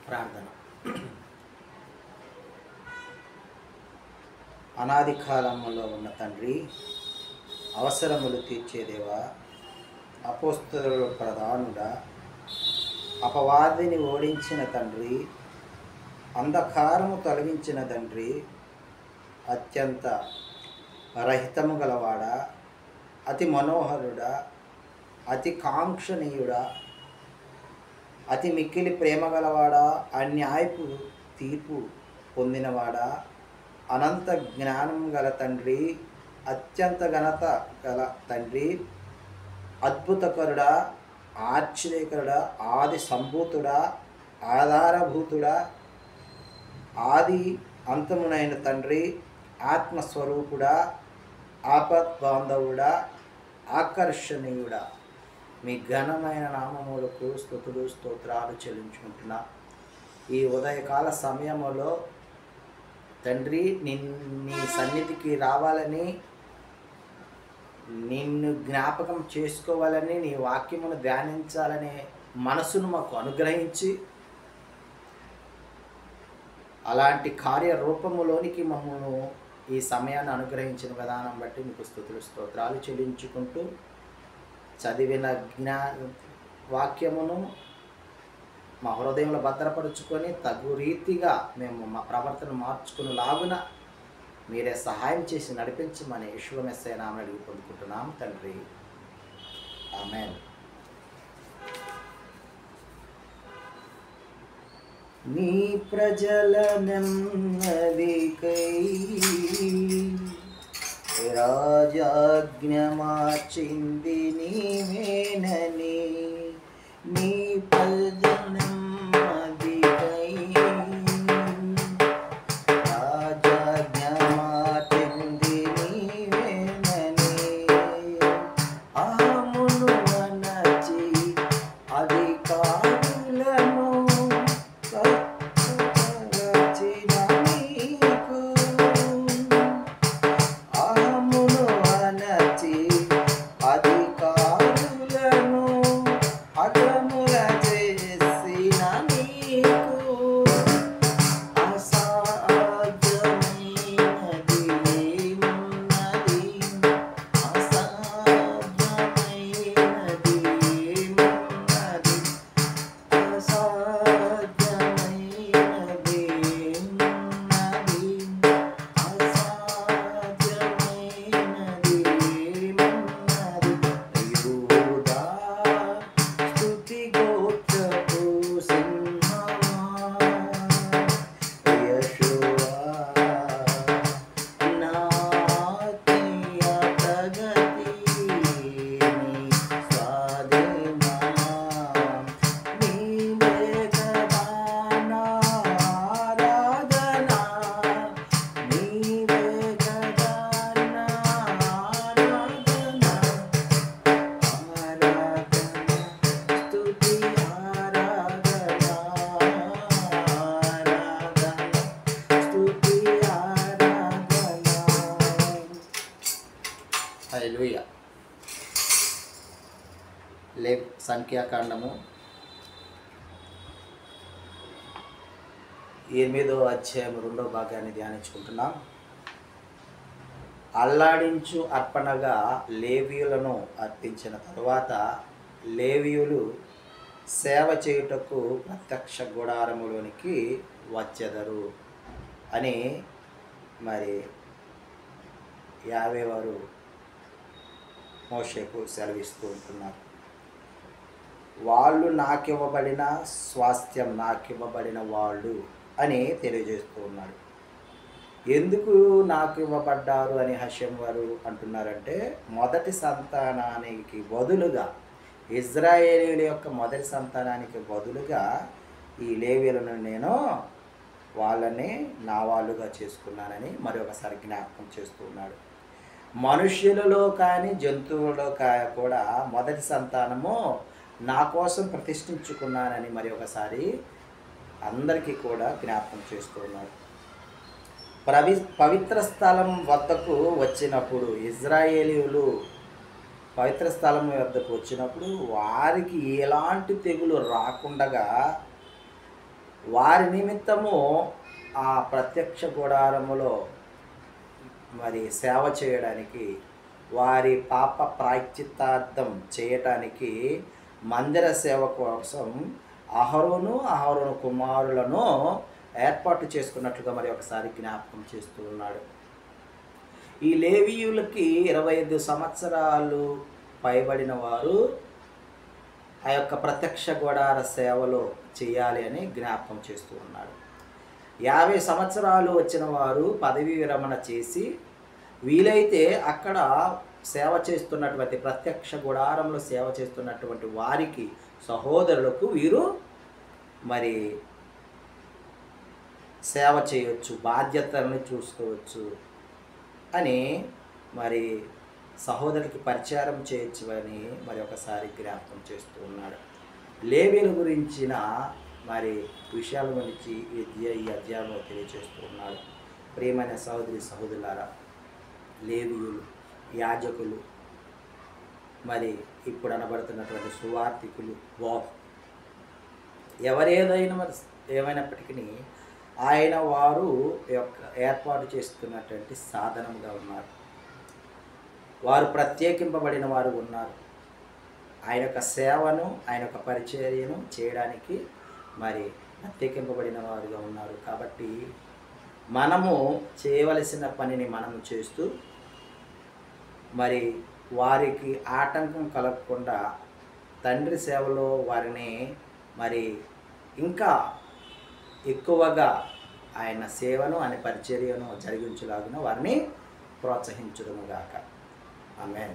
ప్రార్థన. అనాది కాలంలో ఉన్న తండ్రి, అవసరములు తీర్చేదేవా, అపోస్తలుల ప్రధానుడా, అపవాదిని ఓడించిన తండ్రి, అంధకారము తొలగించిన తండ్రి, అత్యంత రహితము గలవాడా, అతి మనోహరుడా, అతి కాంక్షణీయుడా, అతి మిక్కిలి ప్రేమ గలవాడా, అన్యాయపు తీర్పు పొందినవాడా, అనంత జ్ఞానం గల తండ్రి, అత్యంత ఘనత గల తండ్రి, అద్భుతకరుడా, ఆశ్చర్యకరుడా, ఆది సంభూతుడా, ఆధారభూతుడా, ఆది అంతమునైన తండ్రి, ఆత్మస్వరూపుడా, ఆపద్బాంధవుడా, ఆకర్షణీయుడా, మీ ఘనమైన నామములకు స్తుతులు స్తోత్రాలు చెల్లించుకుంటున్నా. ఈ ఉదయకాల సమయంలో తండ్రి, నీ సన్నిధికి రావాలని, నిన్ను జ్ఞాపకం చేసుకోవాలని, నీ వాక్యమును ధ్యానించాలనే మనసును మాకు అనుగ్రహించి అలాంటి కార్యరూపములోనికి మమ్మల్ని ఈ సమయాన్ని అనుగ్రహించిన విధానం బట్టి మీకు స్తుతులు స్తోత్రాలు చెల్లించుకుంటూ, చదివిన వాక్యమును మా హృదయంలో భద్రపరుచుకొని తగు రీతిగా మేము మా ప్రవర్తన మార్చుకునేలాగున మీరే సహాయం చేసి నడిపించమని యేసు మెస్సీయ నామమున అడిగి పొందుకుంటున్నాం తండ్రి, ఆమేన్. నీ ప్రజల నెమ్మదికై రాజాజ్ఞ మార్చింది నీవేనని, నీ ప్రజల నెమ్మదికై రాజాజ్ఞ మార్చింది నీవేనని, అహమును అణచి అధికారులను సంఖ్యాకాండము 8వ అధ్యాయం 2వ భాగాన్ని ధ్యానించుకుంటున్నాం. అల్లాడించు అర్పణగా లేవీయులను అర్పించిన తరువాత లేవీయులు సేవ చేయుటకు ప్రత్యక్ష గుడారములోనికి వచ్చెదరు అని మరి యావే వారు మోషేకు సెలవిస్తూ ఉంటున్నారు. వాళ్ళు నాకివ్వబడిన స్వాస్థ్యం, నాకివ్వబడిన వాళ్ళు అని తెలియజేస్తూ ఉన్నాడు. ఎందుకు నాకు ఇవ్వబడ్డారు అని హషెం వారు అంటున్నారంటే, మొదటి సంతానానికి బదులుగా, ఇజ్రాయేలీయుల యొక్క మొదటి సంతానానికి బదులుగా ఈ లేవీయులను నేను వాళ్ళని నా వాళ్ళుగా చేసుకున్నానని మరొకసారి జ్ఞాపకం చేస్తూ ఉన్నాడు. మనుష్యులలో కానీ జంతువులలో కూడా మొదటి సంతానము నా కోసం ప్రతిష్ఠించుకున్నానని మరి ఒకసారి అందరికీ కూడా జ్ఞాపకం చేస్తూ ఉన్నాడు. పవిత్ర స్థలం వద్దకు వచ్చినప్పుడు, ఇజ్రాయేలీయులు పవిత్ర స్థలం వద్దకు వచ్చినప్పుడు వారికి ఎలాంటి తెగులు రాకుండగా వారి నిమిత్తము ఆ ప్రత్యక్ష గుడారములో మరి సేవ చేయడానికి, వారి పాప ప్రాయశ్చిత్తార్థం చేయటానికి మందిర సేవ కోసం అహరోను కుమారులను ఏర్పాటు చేసుకున్నట్లుగా మరి ఒకసారి జ్ఞాపకం చేస్తూ ఉన్నాడు. ఈ లేవీయులకి 25 సంవత్సరాలు పైబడిన వారు ఆ యొక్క ప్రత్యక్ష గుడార సేవలో చేయాలి అని జ్ఞాపకం చేస్తూ ఉన్నాడు. 50 సంవత్సరాలు వచ్చిన వారు పదవీ విరమణ చేసి వీలైతే అక్కడ సేవ చేస్తున్నటువంటి ప్రత్యక్ష గుడారంలో సేవ చేస్తున్నటువంటి వారికి సహోదరులకు వీరు మరి సేవ చేయవచ్చు, బాధ్యతలను చూసుకోవచ్చు అని మరి సహోదరుడికి పరిచారం చేయొచ్చు అని మరి ఒకసారి జ్ఞాపకం చేస్తూ ఉన్నాడు. లేవీయుల గురించిన మరి విషయాల గురించి ఈ అధ్యాయంలో తెలియజేస్తూ ఉన్నాడు. ప్రియమైన సహోదరులారా, లేవీయులు, యాజకులు, మరి ఇప్పుడు అనబడుతున్నటువంటి సువార్తికులు, ఏమైనప్పటికీ ఆయన వారు యొక్క ఏర్పాటు చేస్తున్నటువంటి సాధనముగా ఉన్నారు. వారు ప్రత్యేకింపబడిన వారు ఉన్నారు. ఆయన యొక్క సేవను, ఆయన యొక్క పరిచర్యను చేయడానికి మరి ప్రత్యేకింపబడిన వారుగా ఉన్నారు. కాబట్టి మనము చేయవలసిన పనిని మనము చేస్తూ మరి వారికి ఆటంకం కలగకుండా తండ్రి సేవలో వారిని మరి ఇంకా ఎక్కువగా ఆయన సేవను, ఆయన పరిచర్యను జరిగించులాగున వారిని ప్రోత్సహించుదుముగాక. ఆమేన్.